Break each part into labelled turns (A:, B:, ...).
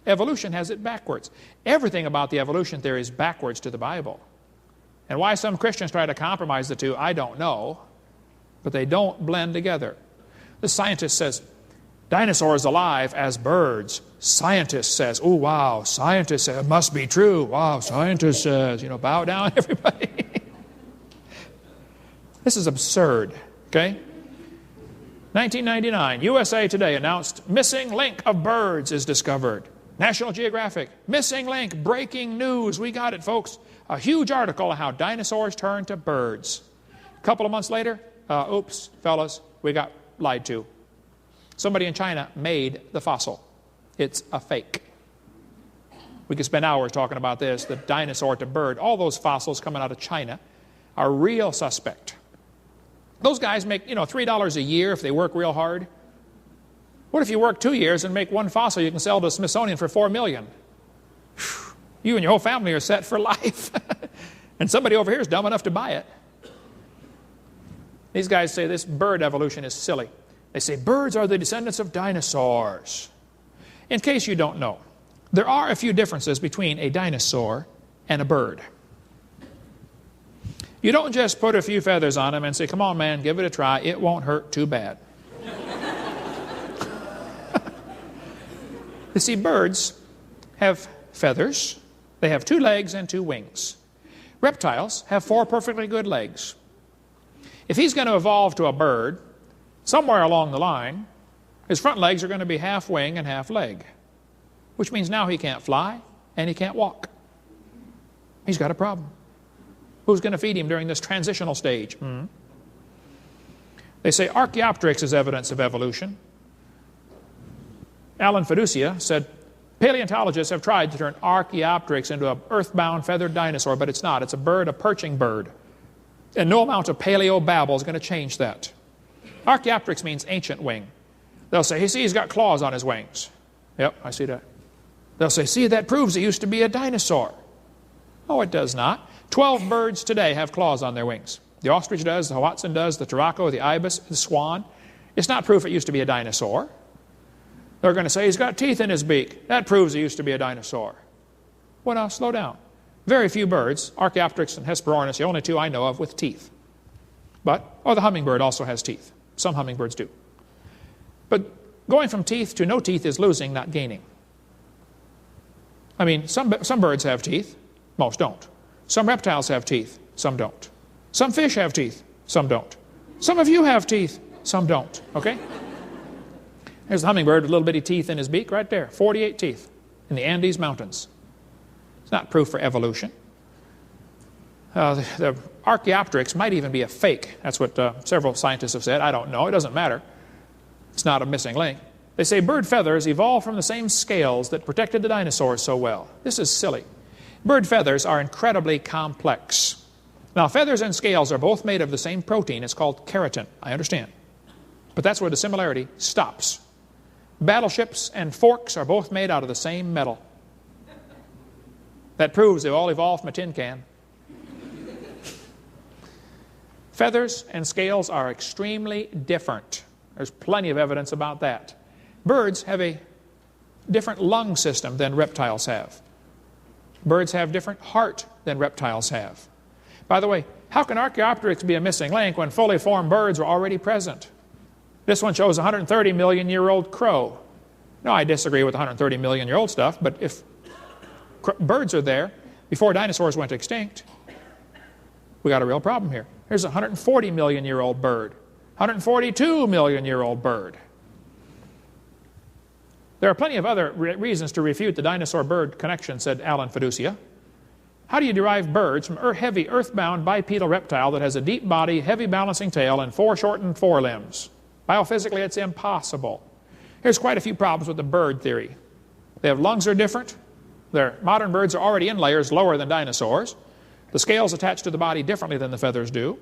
A: Evolution has it backwards. Everything about the evolution theory is backwards to the Bible. And why some Christians try to compromise the two, I don't know. But they don't blend together. The scientist says, dinosaurs alive as birds. Scientist says, oh wow, scientist says, it must be true. Wow, scientist says, bow down everybody. This is absurd, okay? 1999, USA Today announced missing link of birds is discovered. National Geographic, missing link, breaking news. We got it, folks. A huge article on how dinosaurs turned to birds. A couple of months later, oops, fellas, we got lied to. Somebody in China made the fossil. It's a fake. We could spend hours talking about this, the dinosaur to bird. All those fossils coming out of China are real suspect. Those guys make, $3 a year if they work real hard. What if you work 2 years and make one fossil you can sell to the Smithsonian for $4 million? You and your whole family are set for life. And somebody over here is dumb enough to buy it. These guys say this bird evolution is silly. They say birds are the descendants of dinosaurs. In case you don't know, there are a few differences between a dinosaur and a bird. You don't just put a few feathers on them and say, come on, man, give it a try. It won't hurt too bad. You see, birds have feathers. They have 2 legs and 2 wings. Reptiles have 4 perfectly good legs. If he's going to evolve to a bird, somewhere along the line, his front legs are going to be half wing and half leg, which means now he can't fly and he can't walk. He's got a problem. Who's going to feed him during this transitional stage? They say Archaeopteryx is evidence of evolution. Alan Fiducia said, paleontologists have tried to turn Archaeopteryx into an earthbound feathered dinosaur, but it's not. It's a bird, a perching bird. And no amount of paleo-babble is going to change that. Archaeopteryx means ancient wing. They'll say, hey, see, he's got claws on his wings. Yep, I see that. They'll say, see, that proves it used to be a dinosaur. Oh, it does not. 12 birds today have claws on their wings. The ostrich does, the Hoatzin does, the Turako, the ibis, the swan. It's not proof it used to be a dinosaur. They're going to say he's got teeth in his beak. That proves he used to be a dinosaur. Well, now, slow down. Very few birds, Archaeopteryx and Hesperornis, the only 2 I know of with teeth. But, the hummingbird also has teeth. Some hummingbirds do. But going from teeth to no teeth is losing, not gaining. I mean, some birds have teeth. Most don't. Some reptiles have teeth. Some don't. Some fish have teeth. Some don't. Some of you have teeth. Some don't. Okay? There's a hummingbird with little bitty teeth in his beak right there. 48 teeth in the Andes Mountains. It's not proof for evolution. The Archaeopteryx might even be a fake. That's what several scientists have said. I don't know. It doesn't matter. It's not a missing link. They say bird feathers evolved from the same scales that protected the dinosaurs so well. This is silly. Bird feathers are incredibly complex. Now, feathers and scales are both made of the same protein. It's called keratin. I understand. But that's where the similarity stops. Battleships and forks are both made out of the same metal. That proves they've all evolved from a tin can. Feathers and scales are extremely different. There's plenty of evidence about that. Birds have a different lung system than reptiles have. Birds have different heart than reptiles have. By the way, how can Archaeopteryx be a missing link when fully formed birds were already present? This one shows a 130 million year old crow. No, I disagree with the 130 million year old stuff, but if birds are there before dinosaurs went extinct, we got a real problem here. Here's a 140 million year old bird, 142 million year old bird. There are plenty of other reasons to refute the dinosaur-bird connection, said Alan Fiducia. How do you derive birds from a heavy earthbound bipedal reptile that has a deep body, heavy balancing tail, and 4 shortened forelimbs? Biophysically, it's impossible. Here's quite a few problems with the bird theory. They have lungs are different. Their modern birds are already in layers lower than dinosaurs. The scales attach to the body differently than the feathers do.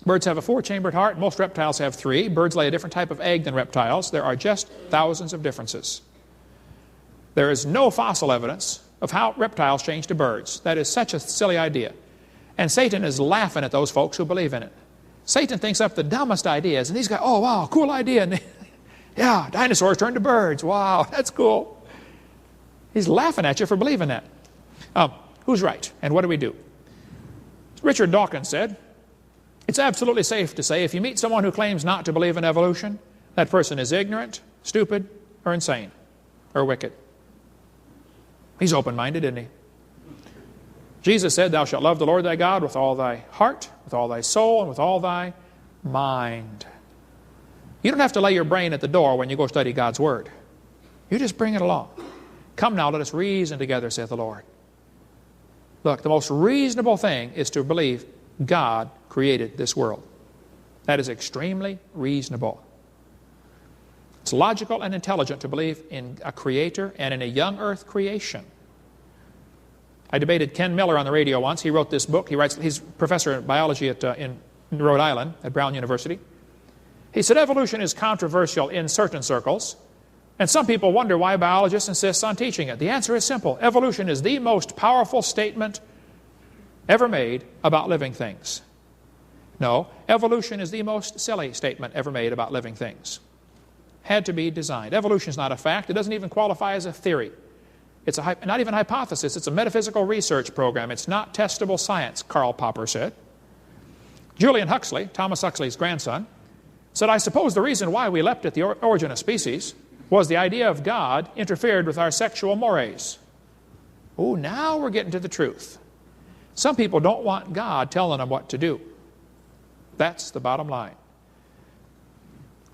A: Birds have a 4-chambered heart. Most reptiles have 3. Birds lay a different type of egg than reptiles. There are just thousands of differences. There is no fossil evidence of how reptiles change to birds. That is such a silly idea. And Satan is laughing at those folks who believe in it. Satan thinks up the dumbest ideas, and these guys, oh, wow, cool idea. And yeah, dinosaurs turned to birds. Wow, that's cool. He's laughing at you for believing that. Who's right, and what do we do? Richard Dawkins said, it's absolutely safe to say if you meet someone who claims not to believe in evolution, that person is ignorant, stupid, or insane, or wicked. He's open-minded, isn't he? Jesus said, thou shalt love the Lord thy God with all thy heart, with all thy soul, and with all thy mind. You don't have to lay your brain at the door when you go study God's Word. You just bring it along. Come now, let us reason together, saith the Lord. Look, the most reasonable thing is to believe God created this world. That is extremely reasonable. It's logical and intelligent to believe in a creator and in a young earth creation. I debated Ken Miller on the radio once. He wrote this book. He's professor in biology in Rhode Island at Brown University. He said evolution is controversial in certain circles, and some people wonder why biologists insist on teaching it. The answer is simple. Evolution is the most powerful statement ever made about living things. No, evolution is the most silly statement ever made about living things. Had to be designed. Evolution is not a fact. It doesn't even qualify as a theory. It's not even a hypothesis. It's a metaphysical research program. It's not testable science, Karl Popper said. Julian Huxley, Thomas Huxley's grandson, said, I suppose the reason why we leapt at the origin of species was the idea of God interfered with our sexual mores. Oh, now we're getting to the truth. Some people don't want God telling them what to do. That's the bottom line.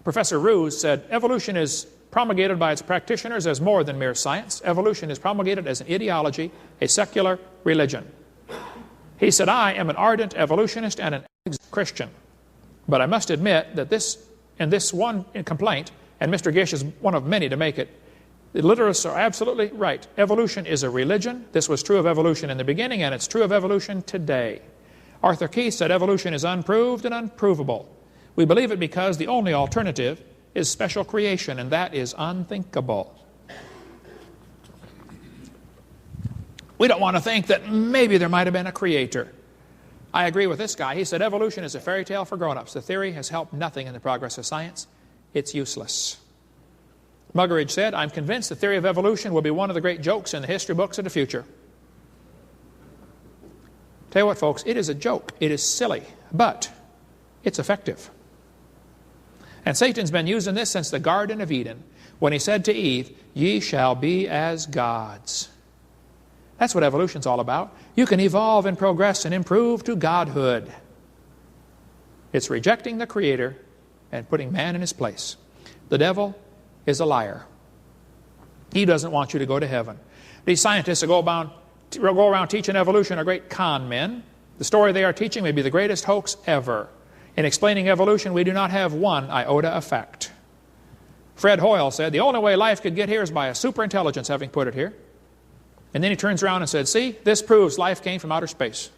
A: Professor Ruse said, evolution is promulgated by its practitioners as more than mere science. Evolution is promulgated as an ideology, a secular religion. He said, I am an ardent evolutionist and an Christian. But I must admit that this one complaint, and Mr. Gish is one of many to make it, the literalists are absolutely right. Evolution is a religion. This was true of evolution in the beginning, and it's true of evolution today. Arthur Keith said evolution is unproved and unprovable. We believe it because the only alternative is special creation, and that is unthinkable. We don't want to think that maybe there might have been a creator. I agree with this guy. He said evolution is a fairy tale for grown-ups. The theory has helped nothing in the progress of science. It's useless. Muggeridge said, I'm convinced the theory of evolution will be one of the great jokes in the history books of the future. Tell you what, folks, it is a joke. It is silly, but it's effective. And Satan's been using this since the Garden of Eden, when he said to Eve, ye shall be as gods. That's what evolution's all about. You can evolve and progress and improve to godhood. It's rejecting the Creator and putting man in his place. The devil is a liar. He doesn't want you to go to heaven. These scientists that go around teaching evolution are great con men. The story they are teaching may be the greatest hoax ever. In explaining evolution, we do not have one iota of fact. Fred Hoyle said, the only way life could get here is by a superintelligence having put it here. And then he turns around and said, see, this proves life came from outer space.